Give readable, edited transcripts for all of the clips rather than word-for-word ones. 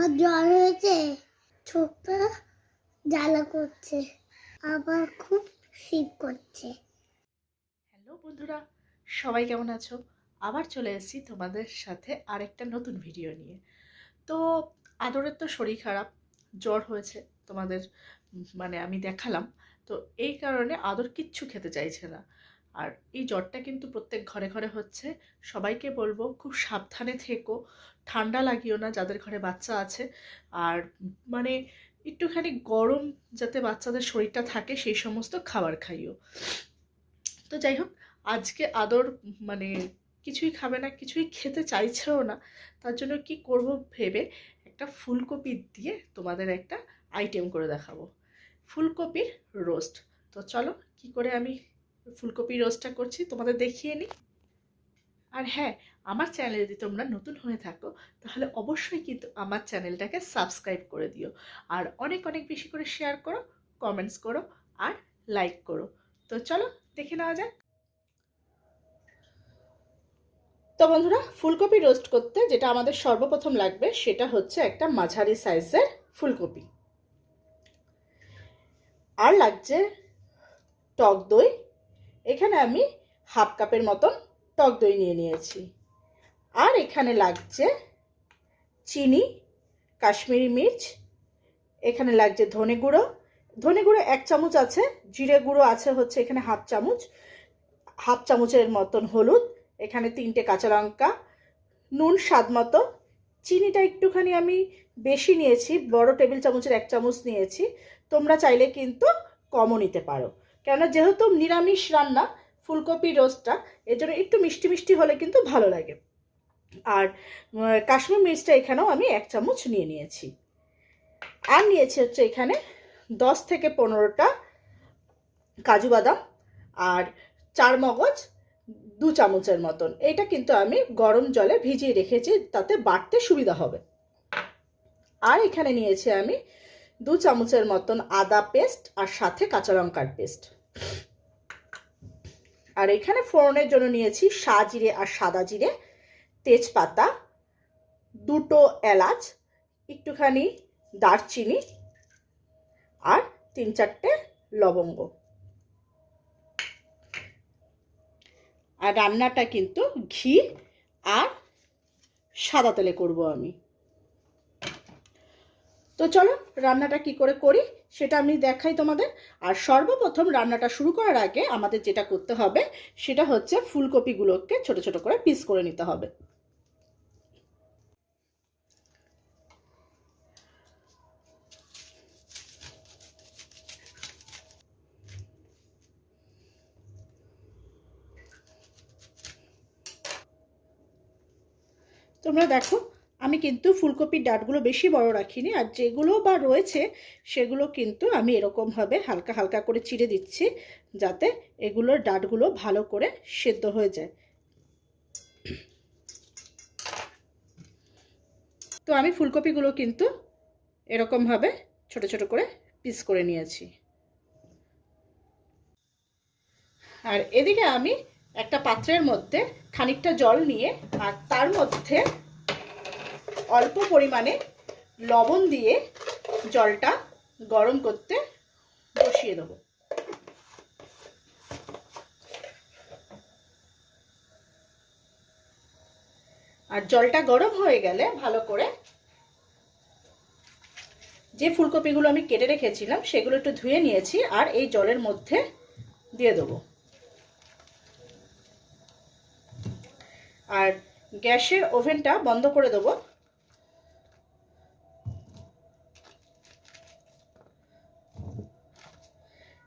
আমার জ্বর হয়েছে, চোখটা জ্বালা করছে, আবার খুব শীত করছে। হ্যালো বন্ধুরা, সবাই কেমন আছো? আবার চলে এসেছি তোমাদের সাথে আরেকটা নতুন ভিডিও নিয়ে। তো আদরের তো শরীর খারাপ, জ্বর হয়েছে তোমাদের, আমি দেখালাম। তো এই কারণে আদর কিচ্ছু খেতে চাইছে না। আর এই জ্বরটা কিন্তু প্রত্যেক ঘরে ঘরে হচ্ছে। সবাইকে বলবো খুব সাবধানে থেকো, ঠান্ডা লাগিও না যাদের ঘরে বাচ্চা আছে। আর মানে একটুখানি গরম যাতে বাচ্চাদের শরীরটা থাকে সেই সমস্ত খাবার খাইও। তো যাই হোক, আজকে আদর মানে কিছুই খাবে না, কিছুই খেতে চাইছেও না। তার জন্য কি করব ভেবে একটা ফুলকপি দিয়ে তোমাদের একটা আইটেম করে দেখাবো, ফুলকপির রোস্ট। তো চলো কি করে আমি ফুলকপির রোস্টটা করছি তোমাদের দেখিয়ে নিই। আর হ্যাঁ, আমার চ্যানেলে যদি তোমরা নতুন হয়ে থাকো তাহলে অবশ্যই কিন্তু আমার চ্যানেলটাকে সাবস্ক্রাইব করে দিও। আর অনেক অনেক বেশি করে শেয়ার করো, কমেন্টস করো আর লাইক করো। তো চলো দেখে নেওয়া যাক। তো বন্ধুরা, ফুলকপি রোস্ট করতে যেটা আমাদের সর্বপ্রথম লাগবে সেটা হচ্ছে একটা মাঝারি সাইজের ফুলকপি। আর লাগছে টক দই। এখানে আমি হাফ কাপের মতন টক দই নিয়ে নিয়েছি। আর এখানে লাগছে চিনি, কাশ্মীরি মির্চ, এখানে লাগছে ধনে গুঁড়ো। ধনে গুঁড়ো 1 চামচ আছে, জিরে গুঁড়ো আছে হচ্ছে এখানে হাফ চামচের মতন হলুদ, এখানে 3টে কাঁচা লঙ্কা, নুন স্বাদ মতো। চিনিটা একটুখানি আমি বেশি নিয়েছি, বড় টেবিল চামচের 1 চামচ নিয়েছি। তোমরা চাইলে কিন্তু কমও নিতে পারো, কেননা যেহেতু নিরামিষ রান্না ফুলকপি রোস্টটা, এর জন্য একটু মিষ্টি মিষ্টি হলে কিন্তু ভালো লাগে। আর কাশ্মীর মির্চটা এখানেও আমি 1 চামচ নিয়ে নিয়েছি। আর নিয়েছি হচ্ছে এখানে 10 থেকে 15টা কাজু বাদাম আর 4 মগজ 2 চামচের মতন। এটা কিন্তু আমি গরম জলে ভিজিয়ে রেখেছি, তাতে বাটতে সুবিধা হবে। আর এখানে নিয়েছি আমি 2 চামচের মতন আদা পেস্ট আর সাথে কাঁচা লঙ্কার পেস্ট। আর এখানে ফোড়নের জন্য নিয়েছি সাজিরে আর সাদা জিরে, তেজপাতা, 2টো এলাচ, একটুখানি দারচিনি আর 3-4টে লবঙ্গ। আর রান্নাটা কিন্তু ঘি আর সাদা তেলে করব আমি। তো চলো রান্নাটা কি করে করি সেটা আমি দেখাই তোমাদের। আর সর্বপ্রথম রান্নাটা শুরু করার আগে আমাদের যেটা করতে হবে সেটা হচ্ছে ফুলকপিগুলোকে ছোট ছোট করে পিস করে নিতে হবে। তোমরা দেখো, আমি কিন্তু ফুলকপির ডাঁটগুলো বেশি বড় রাখিনি, আর যেগুলো বা রয়েছে সেগুলো কিন্তু আমি এরকমভাবে হালকা হালকা করে চিড়ে দিচ্ছি, যাতে এগুলোর ডাঁটগুলো ভালো করে সেদ্ধ হয়ে যায়। তো আমি ফুলকপিগুলো কিন্তু এরকমভাবে ছোট ছোট করে পিস করে নিয়েছি। আর এদিকে আমি একটা পাত্রের মধ্যে খানিকটা জল নিয়ে আর তার মধ্যে অল্প পরিমাণে লবণ দিয়ে জলটা গরম করতে বসিয়ে দেবো। আর জলটা গরম হয়ে গেলে ভালো করে যে ফুলকপিগুলো আমি কেটে রেখেছিলাম সেগুলো একটু ধুয়ে নিয়েছি আর এই জলের মধ্যে দিয়ে দেবো। আর গ্যাসের ওভেনটা বন্ধ করে দেবো।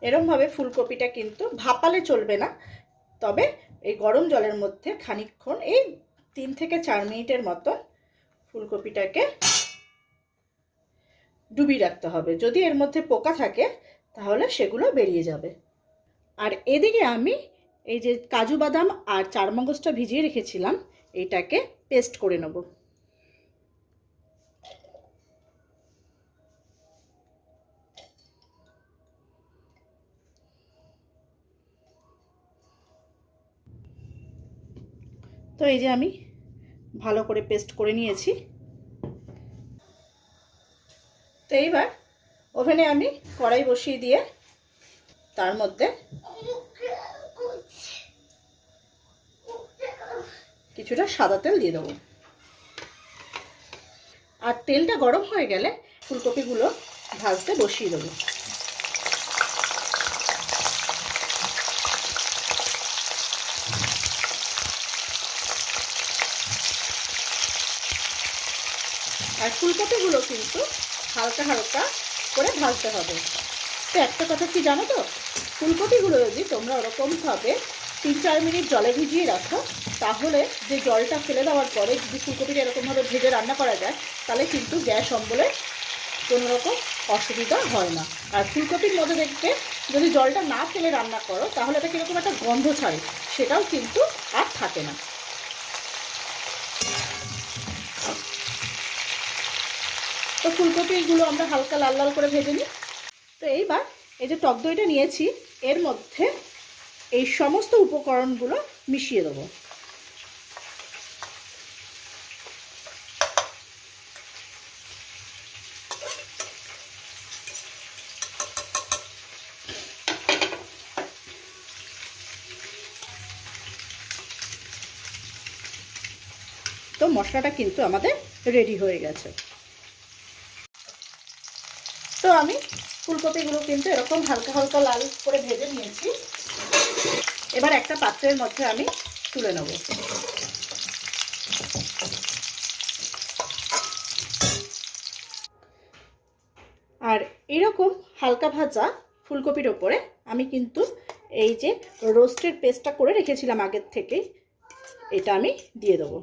এরমভাবে ফুলকপিটা কিন্তু ভাপালে চলবে না, তবে এই গরম জলের মধ্যে খানিকক্ষণ এই 3 থেকে 4 মিনিটের মতন ফুলকপিটাকে ডুবিয়ে রাখতে হবে। যদি এর মধ্যে পোকা থাকে তাহলে সেগুলো বেরিয়ে যাবে। আর এদিকে আমি এই যে কাজু বাদাম আর 4 মগজটা ভিজিয়ে রেখেছিলাম, এইটাকে পেস্ট করে নেব। তো এই যে আমি ভালো করে পেস্ট করে নিয়েছি। তো এইবার ওভেনে আমি কড়াই বসিয়ে দিয়ে তার মধ্যে কিছুটা সাদা তেল দিয়ে দেবো। আর তেলটা গরম হয়ে গেলে ফুলকপিগুলো ভাজতে বসিয়ে দেবো। আর ফুলকপিগুলো কিন্তু হালকা হালকা করে ভাজতে হবে। তো একটা কথা কি জানো তো, ফুলকপিগুলো যদি তোমরা ওরকমভাবে 3-4 মিনিট জলে ভিজিয়ে রাখো, তাহলে যে জলটা ফেলে দেওয়ার পরে যদি ফুলকপিটা এরকমভাবে ভেজে রান্না করা যায়, তাহলে কিন্তু গ্যাস অম্বলের কোনো রকম অসুবিধা হয় না। আর ফুলকপির মধ্যে দেখবে যদি জলটা না ফেলে রান্না করো, তাহলে এটা কীরকম একটা গন্ধ ছাড়ে, সেটাও কিন্তু আর থাকে না। তো ফুলকপিগুলো আমরা হালকা লাল লাল করে ভেজে নিই। তো এইবার এই যে টক দইটা নিয়েছি, এর মধ্যে এই সমস্ত উপকরণগুলো মিশিয়ে দেবো। তো মশলাটা কিন্তু আমাদের রেডি হয়ে গেছে। তো আমি ফুলকপিগুলো কিন্তু এরকম হালকা হালকা লাল করে ভেজে নিয়েছি। এবার একটা পাত্রের মধ্যে আমি তুলে নেব। আর এরকম হালকা ভাজা ফুলকপির ওপরে আমি কিন্তু এই যে রোস্টের পেস্টটা করে রেখেছিলাম আগের থেকেই, এটা আমি দিয়ে দেবো।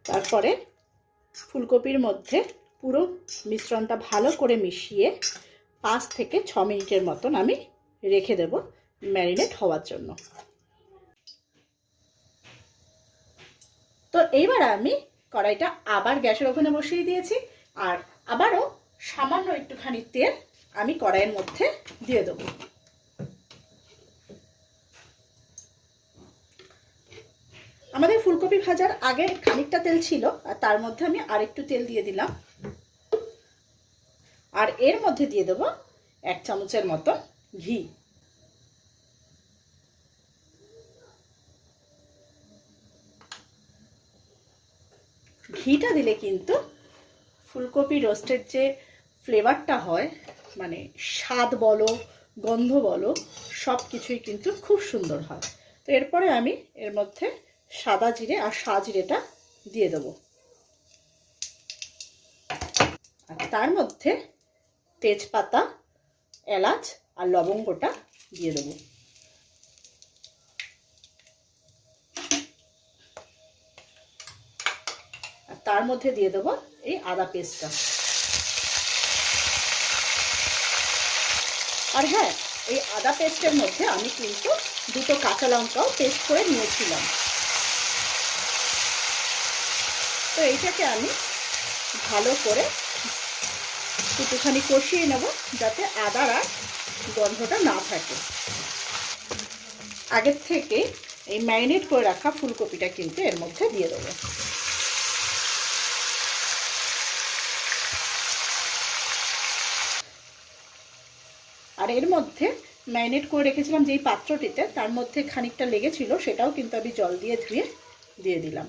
তারপরে ফুলকপির মধ্যে পুরো মিশ্রণটা ভালো করে মিশিয়ে 5 থেকে 6 মিনিটের মতন আমি রেখে দেব ম্যারিনেট হওয়ার জন্য। তো এইবার আমি কড়াইটা আবার গ্যাসের ওভেনে বসিয়ে দিয়েছি, আর আবারও সামান্য একটুখানি তেল আমি কড়াইয়ের মধ্যে দিয়ে দেবো। আমাদের ফুলকপি ভাজার আগে খানিকটা তেল ছিল, আর তার মধ্যে আমি আরেকটু তেল দিয়ে দিলাম। আর এর মধ্যে দিয়ে দেবো 1 চামচের মতো ঘি। ঘিটা দিলে কিন্তু ফুলকপি রোস্টের যে ফ্লেভারটা হয়, মানে স্বাদ বলো গন্ধ বলো, সব কিছুই কিন্তু খুব সুন্দর হয়। তো এরপরে আমি এর মধ্যে সাদা জিরে আর সাজিরেটা দিয়ে দেবো। আর তার মধ্যে তেজপাতা, এলাচ আর লবঙ্গটা দিয়ে দেবো। আর তার মধ্যে দিয়ে দেবো এই আদা পেস্টটা। আর হ্যাঁ, এই আদা পেস্টের মধ্যে আমি কিন্তু 2টো কাঁচা লঙ্কাও পেস্ট করে নিয়েছিলাম। তো এইটাকে আমি ভালো করে একটুখানি কষিয়ে নেব, যাতে আদার আর গন্ধটা না থাকে। আগের থেকে এই ম্যারিনেট করে রাখা ফুলকপিটা কিন্তু এর মধ্যে দিয়ে দেবো। আর এর মধ্যে ম্যারিনেট করে রেখেছিলাম যেই পাত্রটিতে, তার মধ্যে খানিকটা লেগেছিল, সেটাও কিন্তু আমি জল দিয়ে ধুয়ে দিয়ে দিলাম।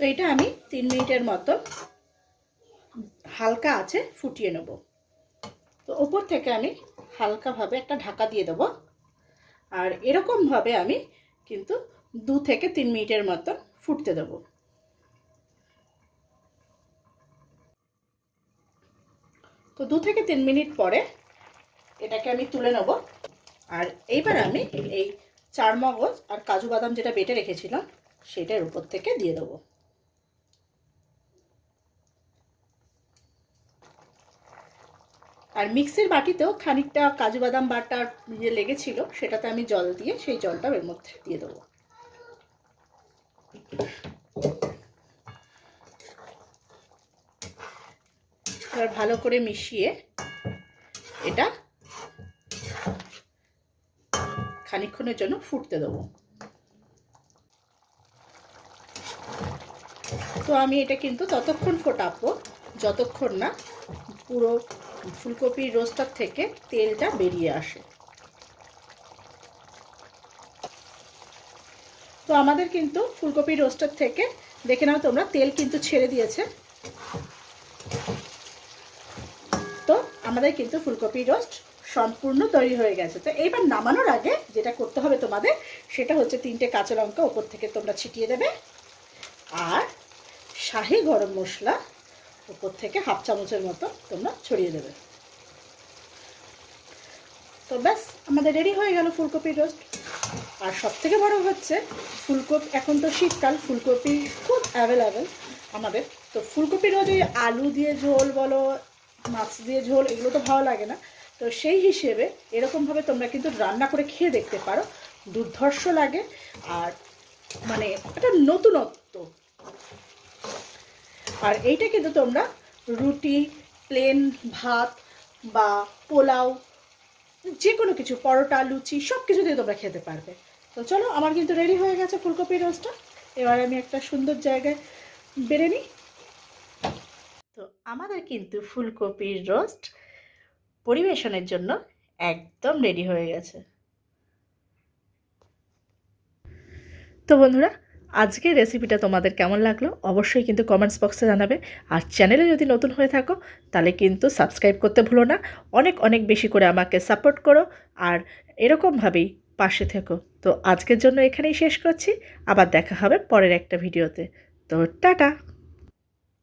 তো এটা আমি 3 মিনিটের মতো হালকা আছে ফুটিয়ে নেব। তো ওপর থেকে আমি হালকাভাবে একটা ঢাকা দিয়ে দেবো। আর এরকমভাবে আমি কিন্তু 2 থেকে 3 মিনিটের মতো ফুটতে দেবো। তো 2 থেকে 3 মিনিট পরে এটাকে আমি তুলে নেব। আর এইবার আমি এই চারমগজ আর কাজু বাদাম যেটা বেটে রেখেছিলাম, সেটার উপর থেকে দিয়ে দেবো। আর মিক্সির বাটিতেও খানিকটা কাজু বাদাম বাটার যে লেগেছিল, সেটাতে আমি জল দিয়ে সেই জলটাও এর মধ্যে দিয়ে দেবো। এবার ভালো করে মিশিয়ে এটা খানিকক্ষণের জন্য ফুটতে দেবো। তো আমি এটা কিন্তু ততক্ষণ ফোটাবো যতক্ষণ না পুরো ফুলকপির রোস্টার থেকে তেলটা বেরিয়ে আসে। তো আমাদের কিন্তু ফুলকপির রোস্টার থেকে দেখে নাও তোমরা, তেল কিন্তু ছেড়ে দিয়েছে। তো আমাদের কিন্তু ফুলকপির রোস্ট সম্পূর্ণ তৈরি হয়ে গেছে। তো এইবার নামানোর আগে যেটা করতে হবে তোমাদের, সেটা হচ্ছে 3টে কাঁচা লঙ্কা ওপর থেকে তোমরা ছিটিয়ে দেবে, আর শাহি গরম মশলা উপর থেকে 1/2 চামচের মতো তোমরা ছড়িয়ে দেবে। তো ব্যাস আমাদের রেডি হয়ে গেল ফুলকপির রোস্ট। আর সবথেকে বড় হচ্ছে ফুলকপি, এখন তো শীতকাল, ফুলকপি খুব অ্যাভেলেবেল আমাদের। তো ফুলকপির রোজ ওই আলু দিয়ে ঝোল বলো, মাছ দিয়ে ঝোল, এগুলো তো ভালো লাগে না। তো সেই হিসেবে এরকমভাবে তোমরা কিন্তু রান্না করে খেয়ে দেখতে পারো, দুর্ধর্ষ লাগে। আর মানে একটা নতুনত্ব। আর এইটা কিন্তু তোমরা রুটি, প্লেন ভাত বা পোলাও, যে কোনো কিছু, পরোটা, লুচি, সব কিছু দিয়ে তোমরা খেতে পারবে। তো চলো, আমার কিন্তু রেডি হয়ে গেছে ফুলকপির রোস্টটা। এবার আমি একটা সুন্দর জায়গায় বেড়ে নিই। তো আমাদের কিন্তু ফুলকপির রোস্ট পরিবেশনের জন্য একদম রেডি হয়ে গেছে। তো বন্ধুরা, আজকের রেসিপিটা তোমাদের কেমন লাগলো অবশ্যই কিন্তু কমেন্টস বক্সে জানাবে। আর চ্যানেলে যদি নতুন হয়ে থাকো তাহলে কিন্তু সাবস্ক্রাইব করতে ভুলো না। অনেক অনেক বেশি করে আমাকে সাপোর্ট করো, আর এরকমভাবেই পাশে থেকো। তো আজকের জন্য এখানেই শেষ করছি, আবার দেখা হবে পরের একটা ভিডিওতে। তো টাটা।